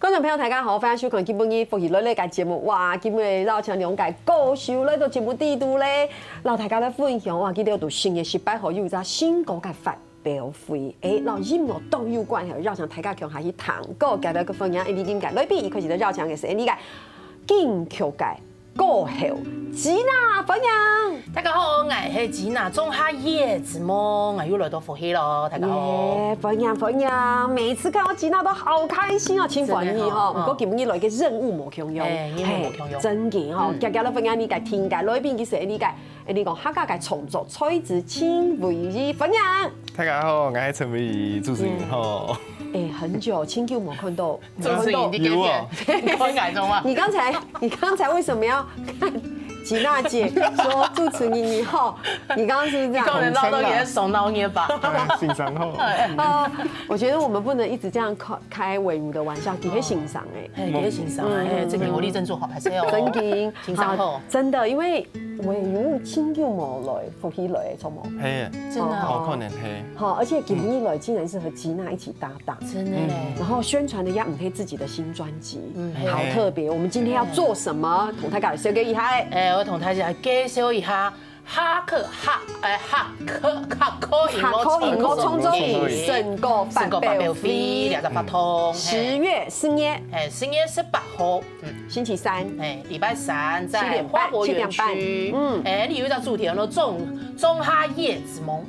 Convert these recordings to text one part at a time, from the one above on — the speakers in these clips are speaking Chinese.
观众朋友大家好，欢迎收看今晡日福喜类嘅节目。哇，今日绕墙两界高手咧，到节目地度咧，让大家来分享。哇，记得有新嘅18號有一隻新歌嘅發表會，然後音樂都有關係，繞牆大家強下去彈歌，介到個分享，你點解？裏邊佢是繞牆嘅是你嘅金曲界歌后吉娜分享。大家好，我係吉娜，種下葉子麼？我又來到福喜咯，大家好。分享，每次看到吉娜都好開心啊，千歡喜哈。不過今日來嘅任務無強用，真嘅哈，家家都分享你嘅聽解，裏邊其實你嘅，你講客家嘅創作，崔子清為你分享。大家好，我係陳偉儀主持人吼。很久，清久沒看到，主持人有啊，開眼中啊。你剛才為什麼要看吉娜姐說主持人你好？你剛剛是不是這樣？個人撈到嘢手撈嘢吧。欣賞後。我覺得我們不能一直這樣開偉如的玩笑，給他欣賞給他欣賞這個我力爭做好拍攝哦。真嘅，欣賞後。真的，因為偉如清久冇來，福喜來，錯冇？係啊，真的好可能係。好，而且今日來竟然是和吉娜一起搭檔，真的嘞。然後宣傳的也唔係自己的新專輯，好特別。我們今天要做什麼？同大家介紹一下。我同大家介紹一下客家音樂創作營成果發表會，20發通10月4日，10月18號，星期3，禮拜3在花博園區，你有一個主題叫做種下葉之夢，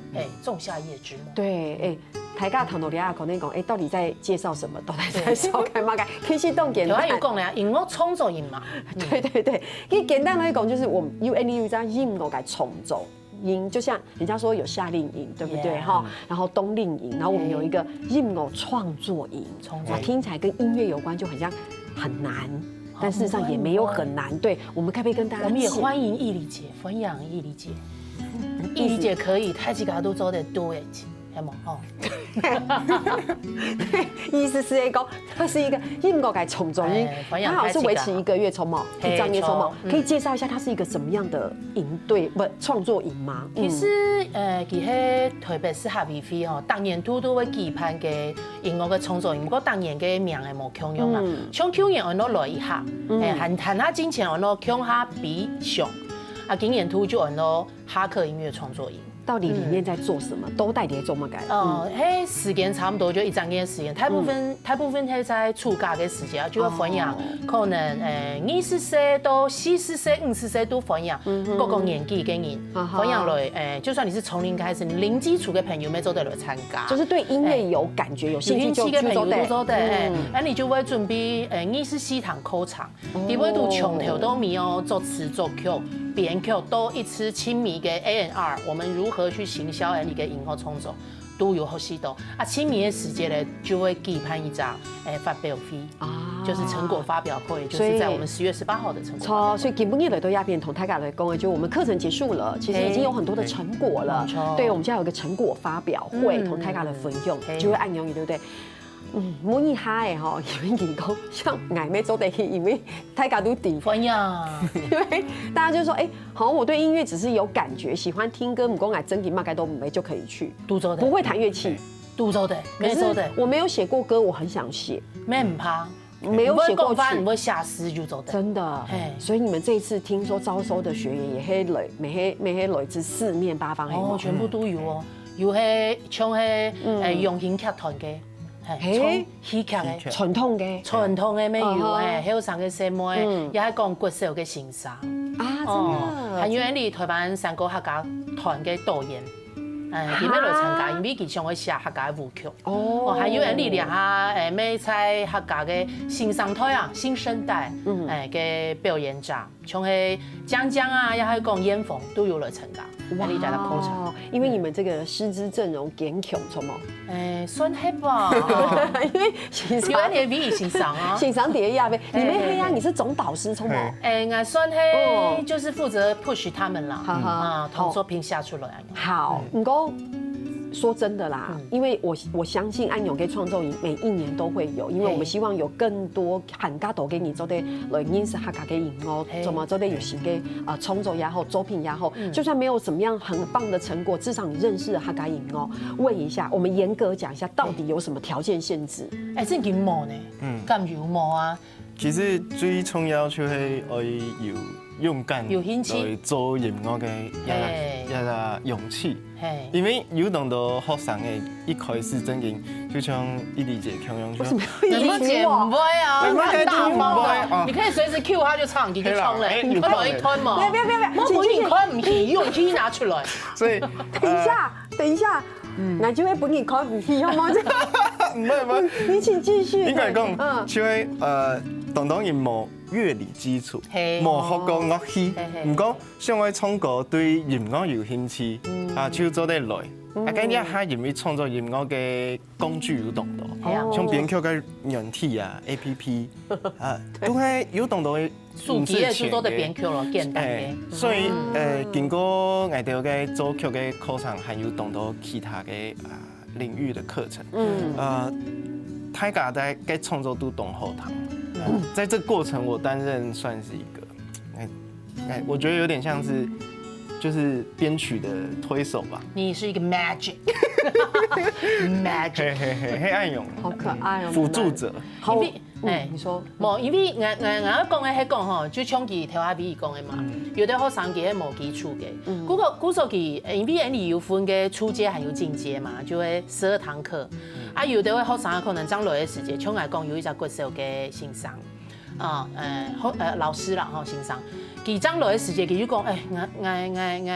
種下葉之夢。對，大家頭腦裡啊，可能講，到底在介紹什麼？到底在紹介乜嘅？其實都簡單。他有講咧，音樂創作營嘛。對，其實簡單來講，就是我們有這音樂嘅創作營，就像人家說有夏令營，對不對？哈，然後冬令營，然後我們有一個音樂創作營，哇，聽起來跟音樂有關，就好像很難，但事實上也沒有很難。對，我們可不可以跟大家？我們也歡迎易理姐，歡迎易理姐。易理姐可以，太極家都做得多誒。意思是講，它是一個音樂嘅創作營，它好像是維持1個月，抽毛，1張月抽毛。可以介紹一下，它是一個什麼樣的營隊，不創作營嗎？其實佢喺台北市合議會哦，當年都會舉辦嘅音樂嘅創作營，不過當年嘅名係冇強用啦。像去年我攞來一下，閒下之前我攞強下比上，今年就我攞哈克音樂創作營。到底裡面在做什麼？都帶啲做乜嘅？時間差不多就1整年時間，大部分係在暑假嘅時間，就要分享，可能20歲到40歲、50歲都分享，各個年紀嘅人分享來，就算你是從零開始，你零基礎嘅朋友咪都得來參加，就是對音樂有感覺、有興趣就做的。那你就會準備24堂課程，你會讀從頭到尾哦，作詞作曲。編曲都一次親密嘅 A&R， 我們如何去行銷你嘅音樂創作，都有好許多。親密嘅時間咧，就會舉辦一場發表會，就是成果發表會，就是在我們10月18號的成果發表會。所以今日來到亞邊同大家來講，就我們課程結束了，其實已經有很多的成果了。對，我們現在有個成果發表會，同大家來分享，就會按用語，對不對？滿意下嘅嗬，因為見講像捱咩做地氣，因為大家都頂分呀。因為大家就說，好像我對音樂只是有感覺，喜歡聽歌，唔講捱真嘅，大概都沒就可以去。都做的，不會彈樂器，都做的，沒做的。我沒有寫過歌，我很想寫。咩唔怕？沒有寫過曲，你會下詩就做的。真的，所以你們這一次聽說招收的學員也係來自四面八方，全部都有哦，有係唱係用戲劇團嘅。戲劇嘅傳統嘅咩有喺度上嘅節目誒，也係講國手嘅欣賞啊，真的，還有你台灣3個客家團嘅導演，點樣來參加？因為佢想去寫客家舞曲，還有你連下咩在客家嘅新生代啊、新生代嘅表演者，像係江江啊，也係講煙風都有來參加。哇！因為你們這個師資陣容堅強，錯冇？算係吧，因為有人也比你欣賞啊，欣賞第一呀，你們黑呀，你是總導師，錯冇？我算係就是負責 push 他們啦，同作品下出來。好，唔過说真的啦，因为我相信安永给创作营每一年都会有，因为我们希望有更多喊家都给你做的来认识客家嘅营哦，怎么做的有新嘅创作也好，作品也好，就算没有什么样很棒的成果，至少你认识了客家营哦。问一下，我们严格讲一下，到底有什么条件限制？这件毛呢？咁有毛啊？其实最重要就是要有勇敢，有兴趣来做音乐嘅一个勇气。因为有当到学生嘅一开始真经，就像一理解强用说，你们姐不会啊，你们很大方不会啊，你可以随时 Q 他就唱，你就唱嘞，你可以吞嘛？不要，我本你吞唔起，勇气拿出来。所以等一下，那就会本你考不起，好吗？唔係，你请继续。應該講，就係當然冇樂理基礎，冇學過樂器，唔過想要創作對音樂有興趣，就做得來。跟一下因為創作音樂嘅工具有動到，像編曲嘅軟體啊、APP 都係有動到嘅。數幾嘅最多的編曲咯，簡單嘅。所以經過我哋嘅作曲嘅課程，還有動到其他嘅領域的課程。大家在創作都懂後堂。在這個過程，我擔任算是一個，我覺得有點像是，就是編曲的推手吧。你是一個 magic， 黑暗勇，好可愛哦，輔助者。好，你說，冇，因為我講嘅係講吼，就像佢頭下比講嘅嘛，有啲學生佢係冇基礎嘅，古時候佢因為你有分嘅初階還有進階嘛，就係12堂課。啊，有的位學生可能將來嘅時節，像我講有一隻歌手嘅欣賞，老師啦吼欣賞，佢將來嘅時節，佢就講，我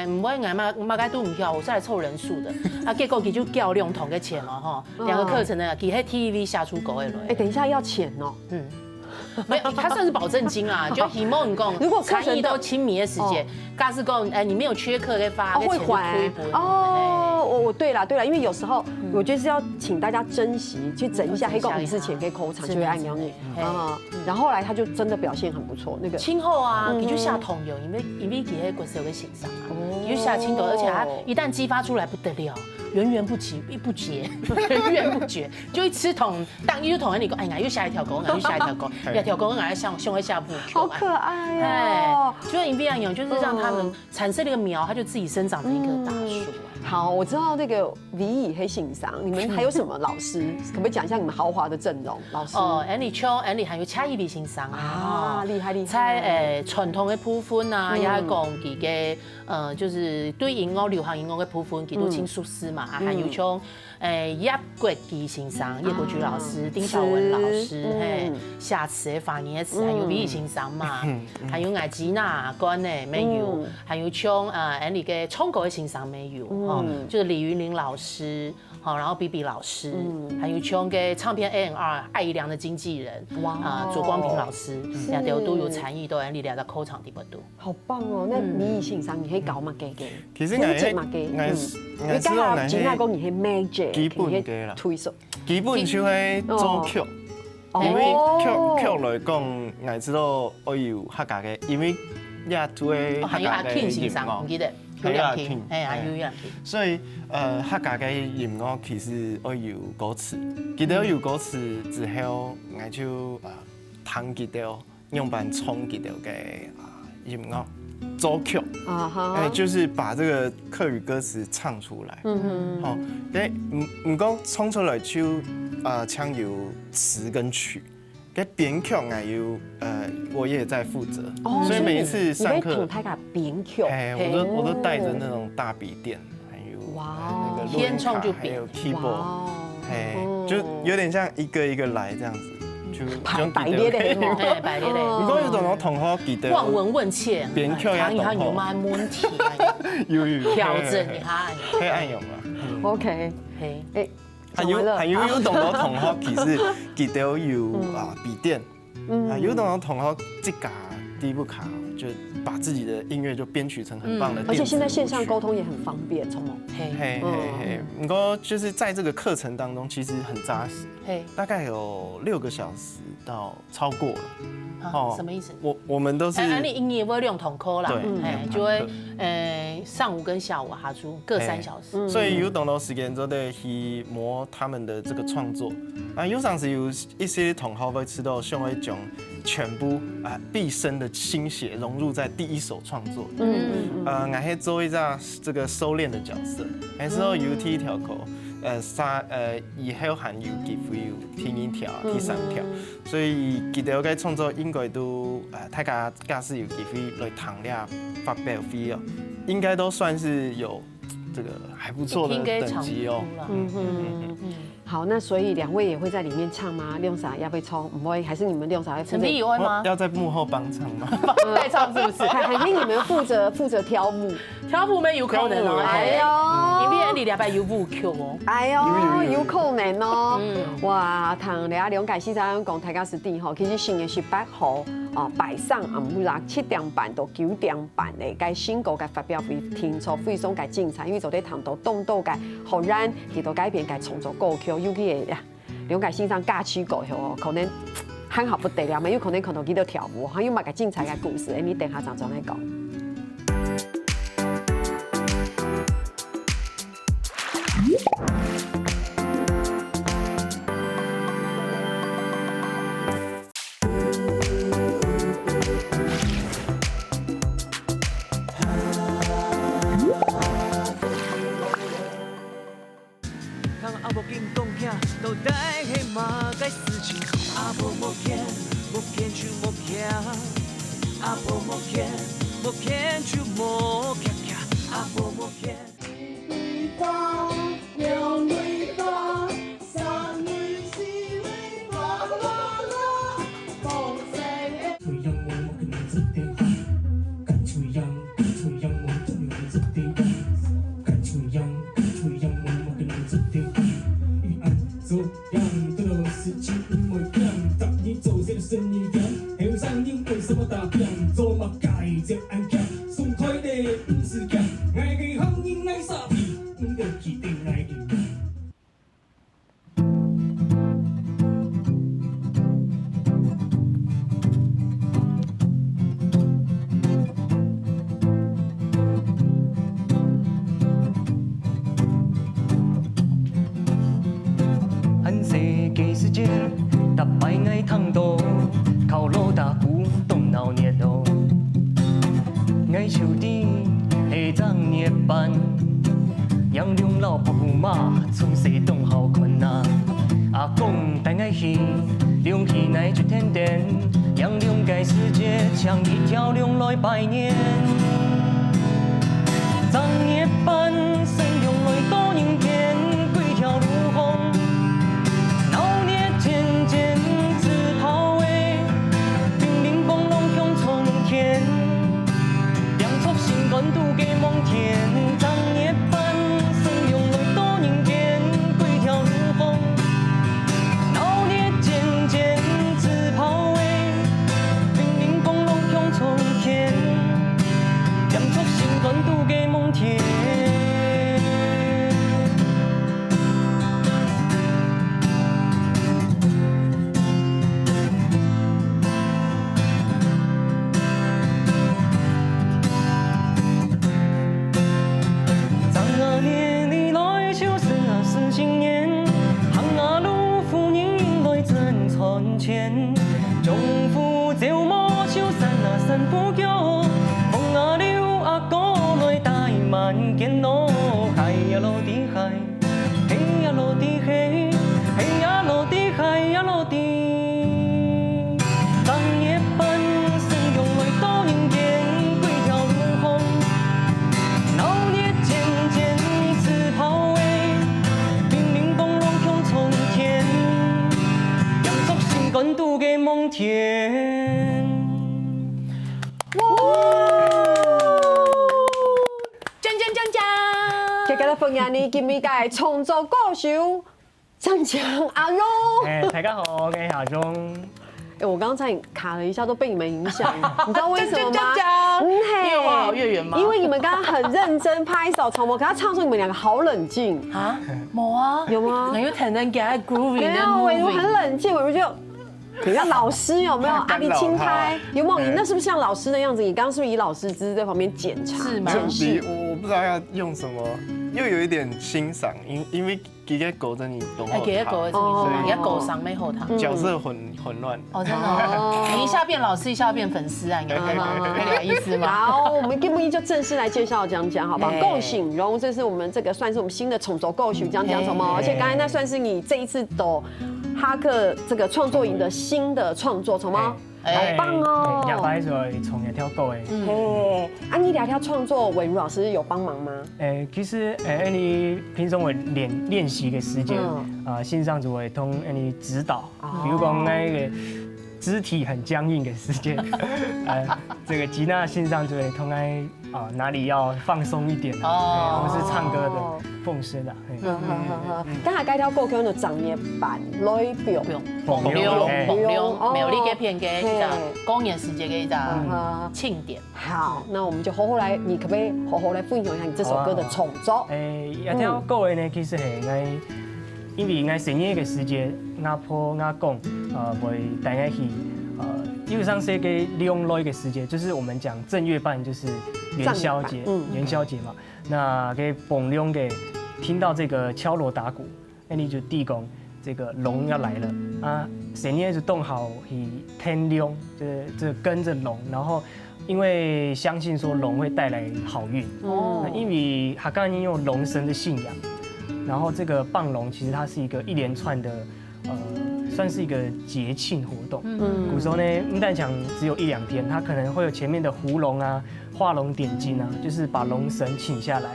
唔會，我該都唔曉，我是來湊人數的，啊，結果佢就叫2堂嘅錢咯，吼，2個課程呢，佢喺 TVB 下出國嘅來。等一下要錢哦。没有，它算是保證金啊，就希望講，如果參與到親密的時節，假使講，你沒有缺課嘅話，會還哦，對啦，因為有時候我覺得是要請大家珍惜，去整一下黑狗五次前可以扣場，就會按鳥你啊。然後後來他就真的表現很不錯，那個今後啊，佢就下同遊，因為佢喺國手嘅欣賞啊，佢就下青頭，而且他一旦激發出來不得了。源源不絕，源源不絕，就一吃桶，當一桶，你講，哎呀，又下一條狗，又下一條狗，一條狗俺向會下步，好可愛哦！就影片有，就是讓他們產生那個苗，它就自己生長成一棵大樹。好，我知道那個李以黑欣賞，你們還有什麼老師？可不可以講一下你們豪華的陣容？老師哦，Andy 還有蔡依比欣賞啊，厲害！在傳統的部分啊，也係講佢嘅就是對音樂流行音樂的部分，佢都清熟悉嘛。還有像葉國基先生、葉國菊老師、丁曉文老師，夏慈的法年詞，還有李先生嘛，還有艾吉娜關的沒有，還有像Andy 嘅創作的欣賞沒有，就是李雲林老師，然後 BB 老師，還有像嘅唱片 A&R 艾怡良的經紀人，左光平老師，兩條都有參與到 Andy 兩個口場地度。好棒哦！那李以欣賞你可以搞嘛？嘅，其實我知道你係講你係 magic，基本嘅啦，推手，基本就係作曲，因為曲來講，我知道我有客家嘅，因為也做客家嘅音樂，唔記得，有兩天，有兩天，所以客家嘅音樂其實我有歌詞，記得有歌詞之後，我就彈吉他，用版衝吉他嘅音樂。作曲就是把這個客語歌詞唱出來。好，唔講唱出來就唱有詞跟曲，編曲我也在負責，所以每一次上課，編曲，我都帶着那種大筆電，還有那個錄音卡，還有 keyboard，就有點像一個一個來這樣子。排列的，排列的。如果有同學同學記得望聞問切，編曲也懂。看有冇問題？有調整一下。可以按用啦。OK。還有同學同學其實記得有筆電，有同學同學自己第一部卡就把自己的音樂就編曲成很棒的。而且現在線上溝通也很方便，聰明。不過就是在這個課程當中，其實很扎實，大概有6個小時。到超过了。什么意思？我们都是，你英语会2堂课啦，对，就会上午跟下午哈出各3小时，所以有很多时间都得去磨他们的这个创作。有陣時有一些同學會知道想會將全部畢生的心血融入在第一首創作。我係做一個這個收斂的角色，那時候有第1條歌。以後還有機會有第2條、第3條，所以佢哋嘅創作應該都大家假使有機會來談了發表會哦，應該都算是有這個還不錯的等級哦。好，那所以2位也會在裡面唱嗎？亮嫂要會唱，唔會，還是你們亮嫂會負責？陳碧會嗎？要在幕後幫唱嗎？代唱是不是？還是你們負責跳舞？跳舞沒有可能哦。哎呦，因為你禮拜有舞曲哦。哎呦，有可能哦。哇，同大家了解先生講大家是啲吼，其實4月18號擺上暗晡7點半到9點半嘅該新歌嘅發表會聽出非常嘅精彩，因為做啲談到動到嘅後人佢都改編嘅創作歌曲。尤其係了解先生假期過後，可能很好不得了，有可能看到佢哋跳舞，還有乜嘅精彩嘅故事，你等下張總嚟講。今日嘅創作歌手張強阿榮。大家好，我係阿榮。我剛才卡了一下，都被你們影響，你知道為什麼嗎？因為我好月圓嗎？因為你們剛剛很認真拍手重播，可他唱出你們兩個好冷靜啊！冇啊？有嗎？有聽人家 groovy 沒有，我很冷靜，我就你像老师有没有？阿里青苔有没有？你对那是不是像老师的样子？你刚刚是不是以老师姿势在旁边检查？是吗检视？我不知道要用什么，又有一点欣赏，因为几个狗在你懂哎，给个狗的声音，哦给个狗上没后堂。角色混乱。哦，真的哦，你一下变老师，一下变粉丝啊，你有点意思吗？好，我们 Game 就正式来介绍讲讲，好不好？哎够醒容，这是我们这个算是我们新的宠轴够醒讲讲什么？哎而且刚才那算是你这一次的哈克这个创作营的新的创作，什么？好棒哦！廿擺就係從一條狗誒。嘿，啊，你两条创作，伟如老师有帮忙吗？其實你平常會練習嘅時間，線上就會通你指導，比如講那個肢體很僵硬嘅時間，這個吉娜線上就會通哪裡要放鬆一點，或是唱歌的奉聲啊。刚才该条歌叫做长夜版女表，蹦溜蹦溜，哦没有你给片给一嘿个公演时间给一个庆典。好，那我们就好好来，你可不可以好好来分享一下你这首歌的创作？一條歌呢，其實係我因為我成年嘅時間，我破我講，會大家去基本上是一個兩類嘅時間，就是我們講正月半就是元宵節，元宵節嘛，那給蹦龍給聽到這個敲鑼打鼓，那你就地公這個龍要來了啊，成年就動好去天龍，就跟着龍，然後。因為相信說龍會帶來好運，因為客家人有龍神的信仰，然後這個棒龍其實它是一連串的，算是一個節慶活動。古時候呢，不但講只有1-2天，它可能會有前面的葫龍啊、畫龍點睛啊，就是把龍神請下來，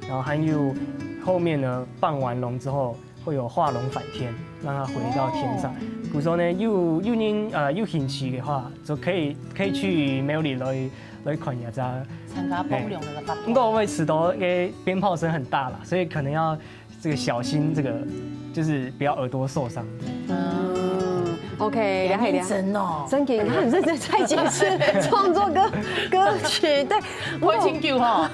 然後還有後面呢棒完龍之後會有畫龍返天，讓它回到天上。古時候呢，有興趣的話，就可以去廟裡來看一下。參加蹦龍的發不過我遲到嘅鞭炮聲很大啦，所以可能要這個小心，這個就是不要耳朵受傷。OK， 了解。真哦，真给你看，很认真在解释创作歌曲，对，我请求哈。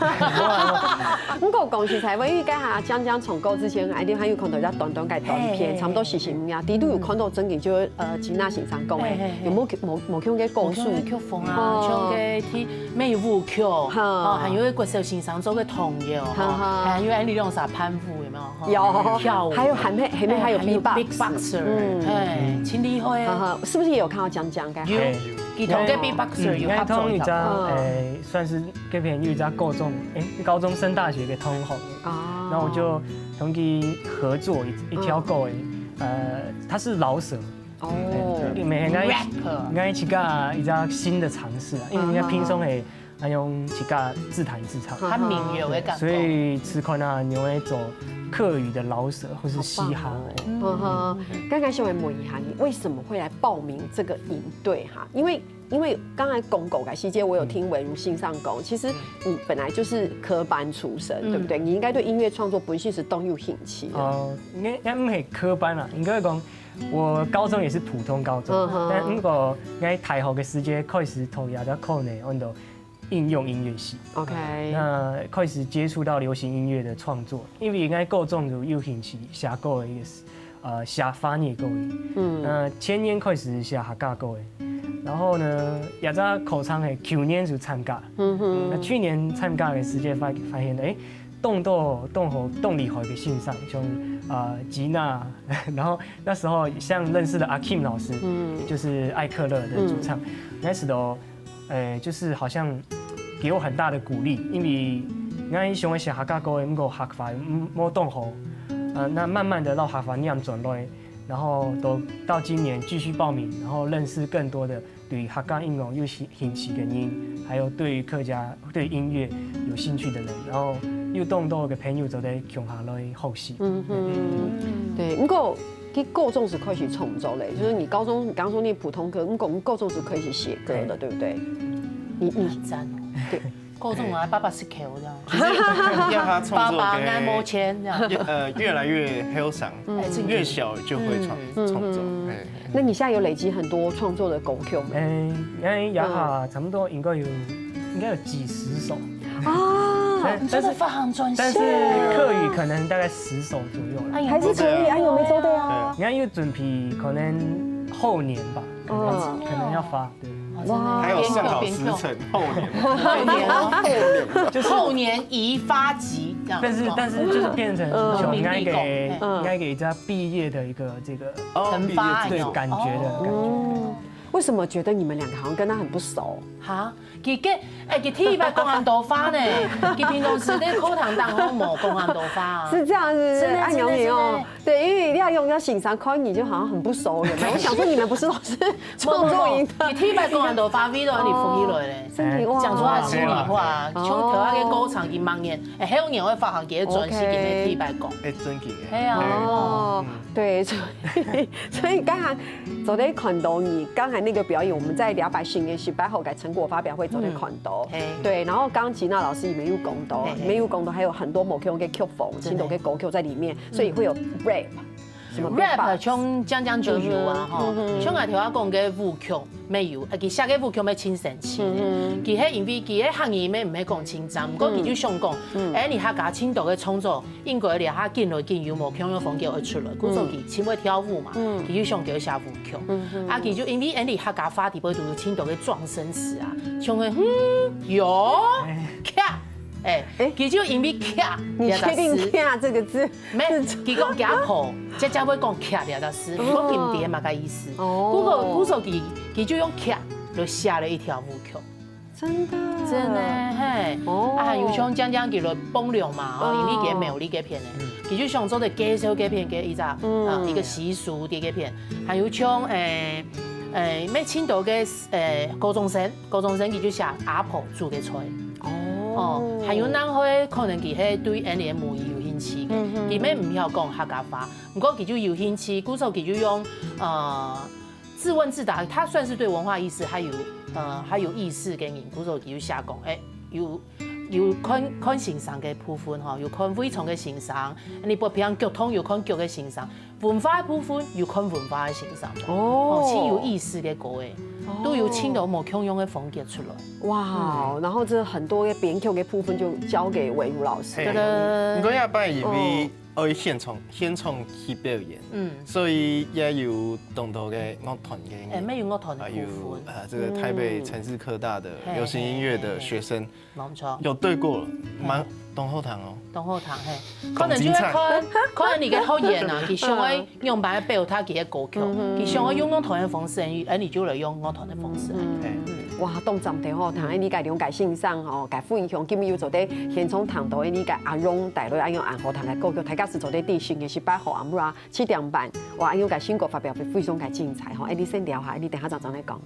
不过恭喜才会，因为刚下讲讲重构之前，一定还有看到一短短嘅短片，差不多45秒，底都有看到真嘅就吉娜先生讲嘅，有冇唱嘅故事？曲風啊，唱嘅啲咩舞曲，還有國小先生做嘅童謠，還有你用啥攀附有沒有？有跳舞，還有後面還有 beatboxer，哎，請厲害啊！是不是也有看到講嘅？有，佢同嘅 beatboxer 有合作一算是嗰邊有一家高中升大學嘅同學，然後我就同佢合作一條歌他是老舍。每天我一起個一家新的嘗試啊，因為人家平常係用一個自彈自唱，他民謠嘅感覺，所以吃寬啊，你會走客語的老舍或是嘻哈。剛才想問一下，你為什麼會來報名這個營隊哈？因為剛才講狗改西街，我有聽偉如信上講，其實你本來就是科班出身，對不對？你應該對音樂創作本身是都有興趣的。應該唔係科班啦，應該講我高中也是普通高中，但如果喺大學嘅時間開始投入咗課內，我就應用音樂系。OK， 那開始接觸到流行音樂的創作，因為喺高中就有興趣寫歌嘅一個寫翻譯歌嘅，前年開始寫客家歌嘅。然後呢，也在口唱係去年就參加，那去年參加嘅時間發現，動力海嘅線上，像吉娜，然後那時候像認識的阿 Kim 老師，就是愛克樂的主唱，那時候就是好像給我很大的鼓勵，因為我想寫客家歌，不過客法冇動好，那慢慢的到客法念轉來。然後到今年繼續報名，然後認識更多的對客家音樂有興趣的人，還有對客家對音樂有興趣的人，然後又動到嘅朋友就在共下來學習。對，不過你高中是可以去創作嘞，就是你高中你剛說你普通科，我們高中是可以去寫歌的，對不對？你讚對。高中啊，爸爸是 Q 這樣，要他創作爸爸愛冇錢這樣，越來越囂張，越小就會創作。那你現在有累積很多創作的歌曲嗎？也下差不多應該有幾十首啊，真的非常專業。但是客語可能大概10首左右啦。還是可以，有沒做對啊？你看要準備可能后年吧，可能要发，对。哇还有算好时辰，后年，后年宜发集这样。但是就是变成应该给人家毕业的一个这个惩罚对感觉的感觉。为什么觉得你们两个好像跟他很不熟？哈，佢第一摆公安多发呢，佢平常时在课堂当中冇公安多发啊。是这样子，真的按鸟你哦。对，因为你要用要欣赏看你就好像很不熟，有没有？我想说你们不是都是创作营的？佢第一摆公安多发 V 都你浮起来咧。身体哇，讲出他心里话，像头下个歌场佢盲眼，迄年会发行嘅专辑嘅第一摆讲。真劲系啊。哦，对，所以刚才昨天看到你刚才那个表演，我们在210年18号改成果发表会昨天看到，对，然后刚刚吉娜老师也没有讲到，还有很多某 Q 跟 Q 风，青岛跟狗 Q 在里面，所以会有 rap。什么 rap 像讲就有啊吼，像我头下讲嘅舞曲没有，佢写嘅舞曲要清神气，佢迄因为佢迄行业咩唔系讲清真，不过佢就想讲，你客家青岛嘅创作，应该咧下见来见有无腔嘅风格会出来，古时候佢请会跳舞嘛，佢就想叫写舞曲，佢就因为你客家发地波都有青岛嘅壮声词啊，像个有卡。佢就因为卡，你确定“卡”这个字？没，佢讲家谱，即才会讲卡了的诗，讲平碟嘛个意思。古时候佢就用卡就写了一条舞曲。真的嘿，还有像讲叫做崩凉嘛，因为佢没有呢几片咧，佢就想做的介绍几片嘅一个习俗啲几片，还有像咩青岛嘅高中生佢就写阿婆做嘅菜。还有人会可能佢係對呢啲母語有興趣嘅，佢咩唔曉講客家話，不過佢就有興趣，古時候佢就用自問自答，他算是對文化意識還有意識嘅人，古時候佢就寫講，有看欣賞嘅部分吼，有看非常嘅欣賞，你不平常劇通有看劇嘅欣賞，文化嘅部分有看文化嘅欣賞，挺有意思嘅歌誒。都有青岛某腔用的风格出来。哇，然后这很多的编曲的部分就交给韦如老师。对的。不过也摆因为爱现场去表演，所以也有当多的乐团嘅，没有乐团的部分。这个台北城市科大的流行音乐的学生，没错，有对过了，蛮东后堂哦。东后堂嘿，可能就会看你嘅好演啊，佢想要用白表他嘅歌曲，佢想要用乐团的方式，而你就来用乐团的方式。哇，动站地好堂，你家了解欣赏吼，家分享今日有做啲现场堂度，你家阿荣带来用红河堂嘅歌曲，大家是做啲4月18号暗晡7点半，哇，因为家新歌发表会非常嘅精彩吼，你先聊下，你等下再来讲。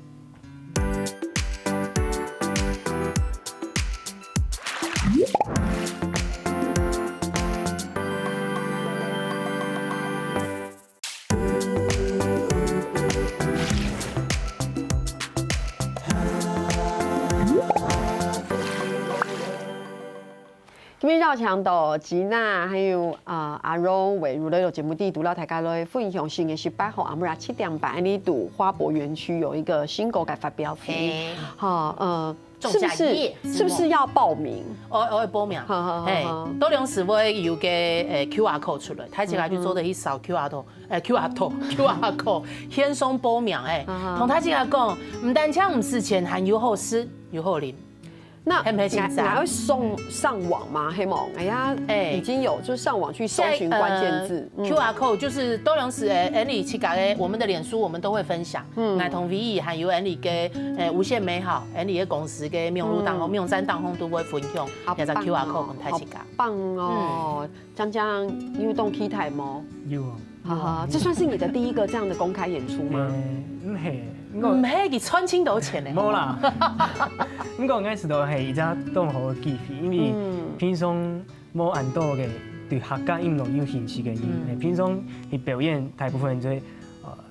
今天绕墙的吉娜还有阿荣、韦如的节目地，读到大家来分享4月18号暗晡7点半，你读花博园区有一个新歌改发表会，是不是要报名？我会报名，多两时会有个QR code 出来，他起来就做的一扫 QR code，先送报名同他起来讲，唔单枪唔是钱，还有好吃有好啉。那还会送上网吗？黑蒙，哎呀，已经有，就是上网去搜寻关键字。QR code 就是多良时你去搞我们的脸书，我们都会分享。爱同 V 还有你嘅无限美好，你的公司嘅名录档号、名站档号都会分享。也在 QR code 跟太去搞。棒哦，江江，你有动 K 台吗？有。哈哈，这算是你的第一个这样的公开演出吗？唔系，唔系，佢穿青岛钱咧。冇啦，不过我是都系一只当好嘅机会，因为平常冇按到嘅对客家音乐有兴趣嘅人，平常你表演大部分人就会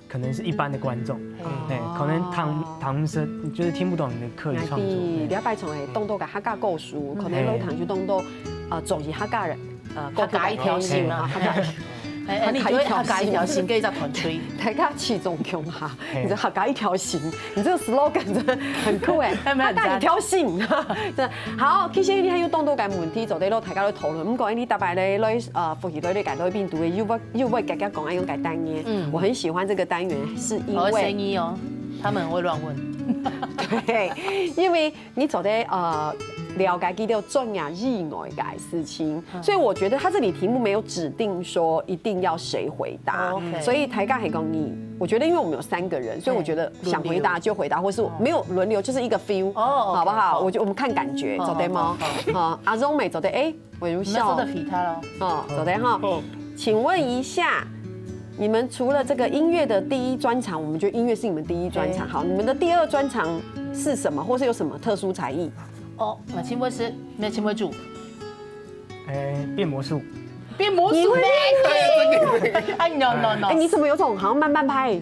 可能是一般的观众，可能唐声就是听不懂你的客语创作。你要摆从诶动到嘅客家故事，可能老唐就动到做是客家人，客家一条线啊。哎，你就会客家一条心跟一只团吹。大家起重穷哈，你这客家一条心，你这个 slogan 真的很酷哎，客家一条心，真好。其實你喺要當到嘅問題，就啲咯，大家都討論。咁講你特別咧，復習咧解到邊度嘅，要不格格講一種解單元。我很喜歡這個單元，是因為聲音哦，他們會亂問。對，因為你走的了解幾條重要意外嘅事情，所以我覺得他這裡題目沒有指定說一定要誰回答，所以台尬係講你，我覺得因為我們有3個人，所以我覺得想回答就回答，或是沒有輪流，就是一個 feel，好不好？我們看感覺，走的嗎？好，阿榮美走的，哎，偉如笑，走的哈，請問一下。你們除了這個音樂的第一專長，我們覺得音樂是你們第一專長。好，你們的第2專長是什麼，或是有什麼特殊才藝？哦，那請問是沒有請問主？變魔術。變魔術？你會變？哎 no！ 哎，你怎麼有種好像慢慢拍？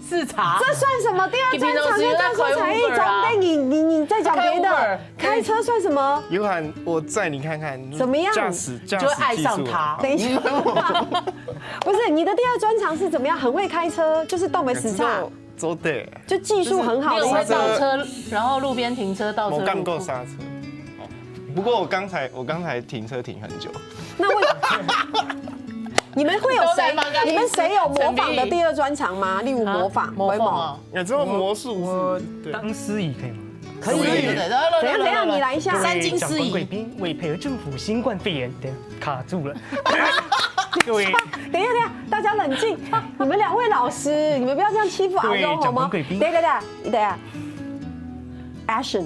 視察，這算什麼？第2專長跟特殊才藝，總得你再講別的。開車算什麼？有喊我載你看看，怎麼樣？駕駛就會愛上他。等一下，不是你的第2專長是怎麼樣？很會開車，就是倒沒時差，走的，就技術很好的。會倒車，然後路邊停車倒車。我幹過剎車。不過我剛才停車停很久。那為你們會有誰？你們誰有模仿的第2專長嗎？例如模仿，有這種魔術，我當司儀可以嗎？可以。怎樣？你來一下。3金司儀。貴賓為配合政府新冠肺炎，卡住了。各位，等一下，大家冷靜。你們2位老師，你們不要這樣欺負阿榮好嗎？等一下 ，Action。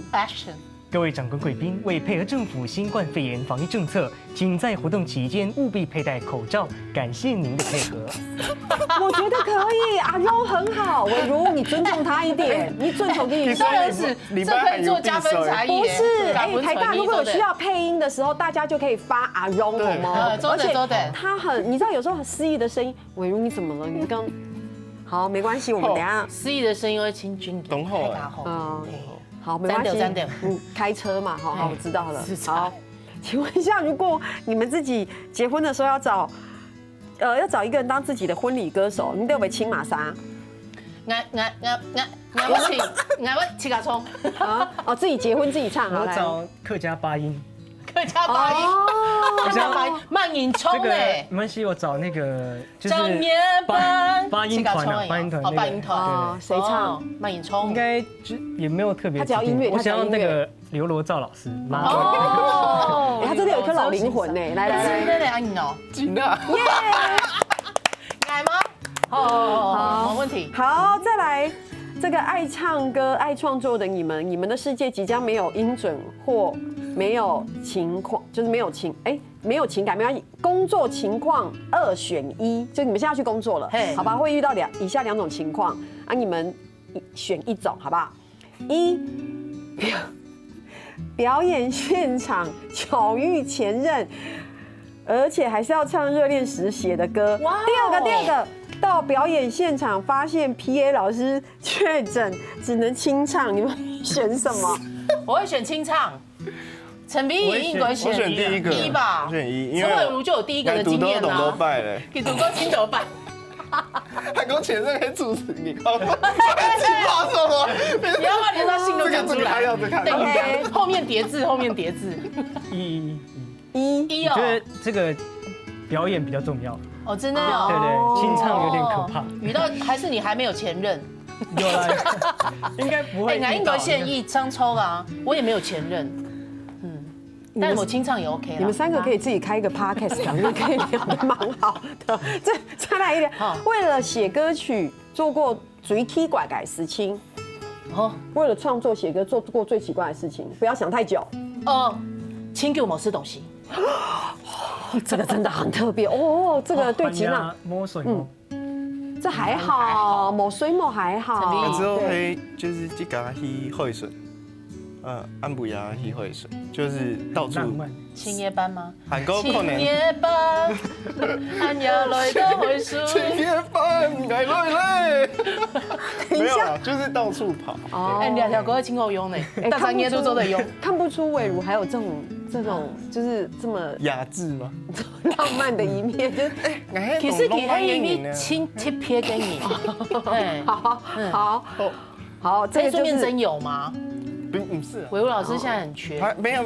各位長官貴賓，為配合政府新冠肺炎防疫政策，請在活動期間務必佩戴口罩。感謝您的配合。我覺得可以，阿榮很好。偉如，你尊重他一點，你尊重你。當然是，這可以做加分才藝。不是，哎，台大如果有需要配音的時候，大家就可以發阿榮，好嗎？而且他很，你知道有時候很詩意的聲音。偉如，你怎麼了？你剛好，沒關係，我們等下。詩意的聲音會清君給。太大後。好，沒關係。開車嘛，好，我知道了。好，請問一下，如果你們自己結婚的時候要找一個人當自己的婚禮歌手，你哋會請馬莎？我請阿聰。哦，自己結婚自己唱，好來。我找客家八音。客家八音。客家八音，萬影聰嘞。沒關係，我找那個就是八音團啊，八音團。八音團。誰唱？萬影聰。應該就也沒有特別。他只要音樂，我想要那個劉羅照老師。哦，他真的有一顆老靈魂呢。來，真的阿影哦。真的。耶！愛嗎？好，沒問題。好，再來。這個愛唱歌、愛創作的你們的世界即將沒有音準或沒有情況，就是沒有情感，沒關係。工作情況2選1，就你們現在要去工作了，好吧？會遇到以下2種情況啊，你們選一種，好不好？1，表演現場巧遇前任，而且還是要唱熱戀時寫的歌。第二個。到表演現場發現 PA 老師確診，只能清唱，你們選什麼？我會選清唱。陳碧儀應該選第一個1吧？我選1，因為陳偉如就有第一個的經驗啦。都拜了，給讀過金斗拜。還給我前任可以主持，你看，計劃什麼？你要把連他姓都講出來。對，後面疊字，後面疊字。1哦。我覺得這個表演比較重要。哦，真的哦。對，清唱有點可怕。遇到還是你還沒有前任？有啦，應該不會。我應該現役張抽啊，我也沒有前任。但是我清唱也 OK 啦。你們3個可以自己開一個 podcast，兩個可以聊得蠻好的。再來一點，為了寫歌曲做過最奇怪的事情。為了創作寫歌做過最奇怪的事情，不要想太久。請給我吃東西。這個真的很特別哦，這個對吉娜摸水這還好，摸水摸還好。之後會就是自己去會水，安布亞去會水，就是到處。青夜班嗎？韓國可能。青夜班，暗夜來都會水。青夜班，愛累累。沒有啊，就是到處跑。哎，2條歌青後用呢，大三夜都做得用。看不出偉如還有這種就是這麼雅致嗎？浪漫的一面，就是其实其他因为亲贴贴给你，哎，好，这个就是顺便真有吗？不是，伟武老师现在很缺，没有。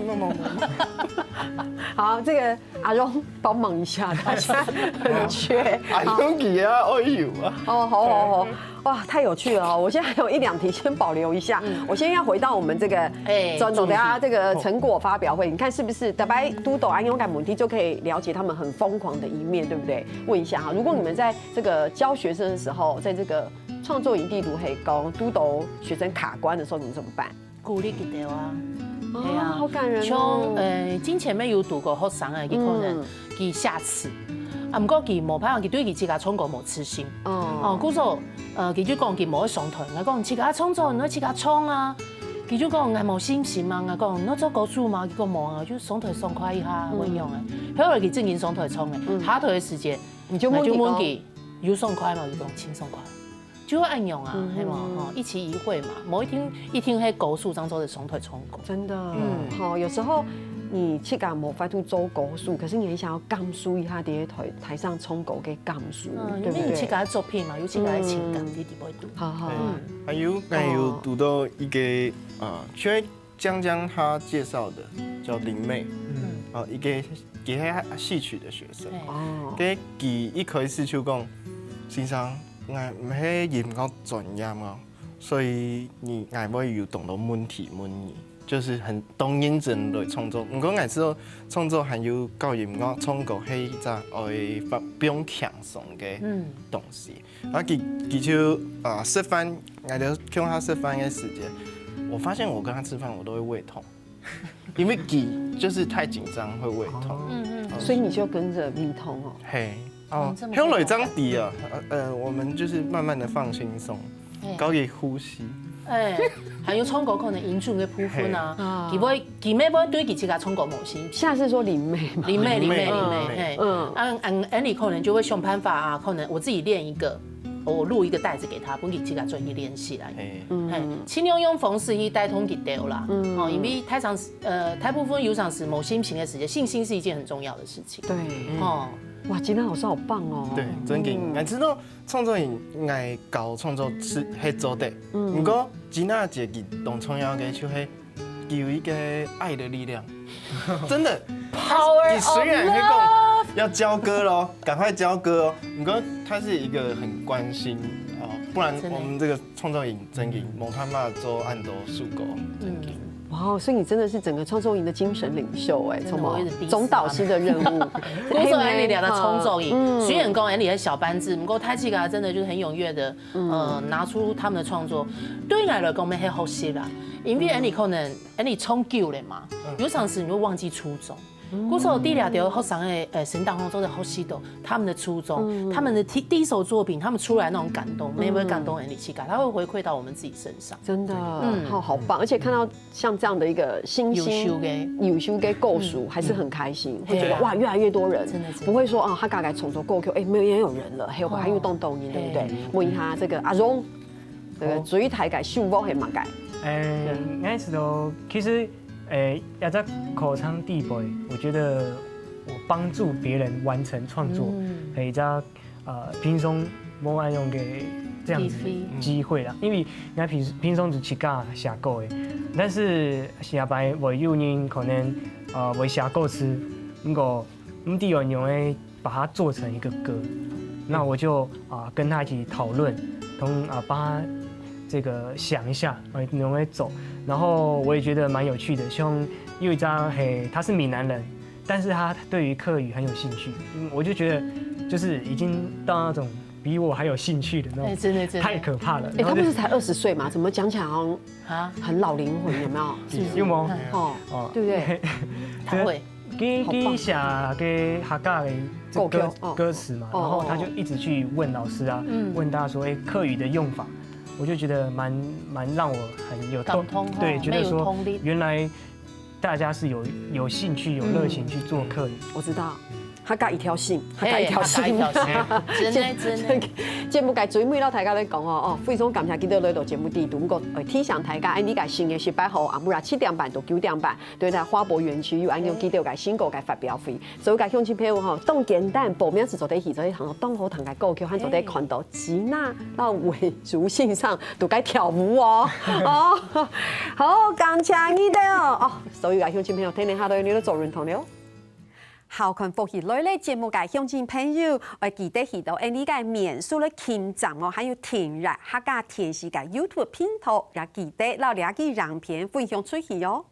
好，这个阿荣帮忙一下，他现在很缺。阿勇给啊，我有啊。哦，好，哇，太有趣了哦！我现在还有1、2题，先保留一下。我先要回到我们这个专总等下这个成果发表会，你看是不是？大白都斗安勇敢母题就可以了解他们很疯狂的一面，对不对？问一下哈，如果你们在这个教学生的时候，在这个创作营地读黑工都斗学生卡关的时候，你们怎么办？鼓励给到啊。对啊，好感人像哦。之前没有读过学生的，佢可能佢下次，啊，不過佢冇拍，佢對佢自家創作冇自信。哦，故說佢就講佢冇去上台，我講自家創作，你自家創啊。佢就講我冇信心啊，我講你做高數嘛，佢講冇啊，就上台爽快一下，咁樣嘅。後來佢正經上台創嘅，下台嘅時間，你就問佢有爽快嘛，佢講輕鬆快。就會按用啊，係嘛？一期一會嘛，某一聽係高數當中的上台創作。真的，好，有时候你去搞某法度周狗数，可是你很想要感受一下这些台上冲狗给感受，对不对？因为你去搞作品嘛，有去搞情感，你不会读。好，还有读到一个就会江他介绍的叫林妹，一个给他戏曲的学生，给一开始就讲先生。我唔係音樂專業哦，所以你我要有懂得問題問你，就是很懂認真來創作。唔過我知道創作還有教音樂創作係一個會不用強鬆嘅東西。佢就示範，我就向他示範嘅時間，我發現我跟他吃飯我都會胃痛，因為佢就是太緊張會胃痛。所以你就跟着胃痛哦。嘿。用了一张底啊，我们就是慢慢的放轻松，搞给呼吸。还有创作可能因素嘅部分啊，佢要對佢自家創作冇信心。下次說林妹，你可能就會想辦法啊，可能我自己練一個，我錄一個帶子給他，幫佢自己專業練習來。盡量用方式去帶動佢掉啦。因為太部分有時是冇心情嘅時間，信心是一件很重要的事情。對，哇，吉娜老師好棒哦！對，真嘅，我知道創作營我搞創作是係做的，不過吉娜一個動創業嘅就係有一個愛的力量，真的。你雖然會講要交歌咯，趕快交歌哦，不過他是一個很關心不然我們這個創作營真嘅冇辦法做按多數個，真嘅。哇，所以你真的是整个创作营的精神领袖哎，什么总导师的任务。我说安利聊的创作营，徐远公安利的小班制，不过太极噶真的就是很踊跃的，拿出他们的创作。对你来讲，我们很好习啦，因为安利可能安利冲久了嘛，有场时你会忘记初衷。故说第2条学生的神党工作的好习的，他们的初衷，他们的第一首作品，他们出来那种感动，没有感动安利气感，他会回馈到我们自己身上。真的，好棒！而且看到像这样的一个新兴有修给构书，还是很开心，会觉得哇，越来越多人，不会说他改重做够 Q， 没有人了，还有动抖音，对不对？问一下这个阿荣，这个水台改秀波还蛮改。那时候其实。要在口腔地位，我觉得我帮助别人完成创作，可以在平松冇按用给这样子机会啦。因为人家平松是去教写歌的，但是下摆我有人可能为写歌词，不过第二用会把它做成一个歌，那我就跟他一起讨论，帮他这个想一下，用会走。然后我也觉得蛮有趣的，像有一张他是闽南人，但是他对于客语很有兴趣，我就觉得就是已经到那种比我还有兴趣的那种，真的太可怕了。他不是才20岁嘛？怎么讲起来好像很老灵魂，有没有？有吗？对不对？他会给写给客家的歌词嘛，然后他就一直去问老师啊，问大家说，客语的用法。我就觉得蛮让我很有对，觉得说原来大家是有兴趣、有热情去做客语。我知道，客家一条心，客家一条心，真的真的。节目界最尾老大家咧讲哦，非常感谢记得来到节目地，不过提醒大家，你个新嘅18號下午啊7點半到9點半，對在花博園區有按樣記得個新歌嘅發表會，所以個鄉親朋友吼，當簡單報名是做啲戲，做啲行當好同嘅歌曲，和做啲看到吉娜到魏如信上都該跳舞哦，哦，好感謝你哋哦，所以個鄉親朋友聽下都你都做認同了。校群福利類咧節目嘅鄉親朋友，我記得去到呢個免數咧傾站哦，還有填入客家電視嘅 YouTube 頻道，也記得留兩個影片分享出去哦。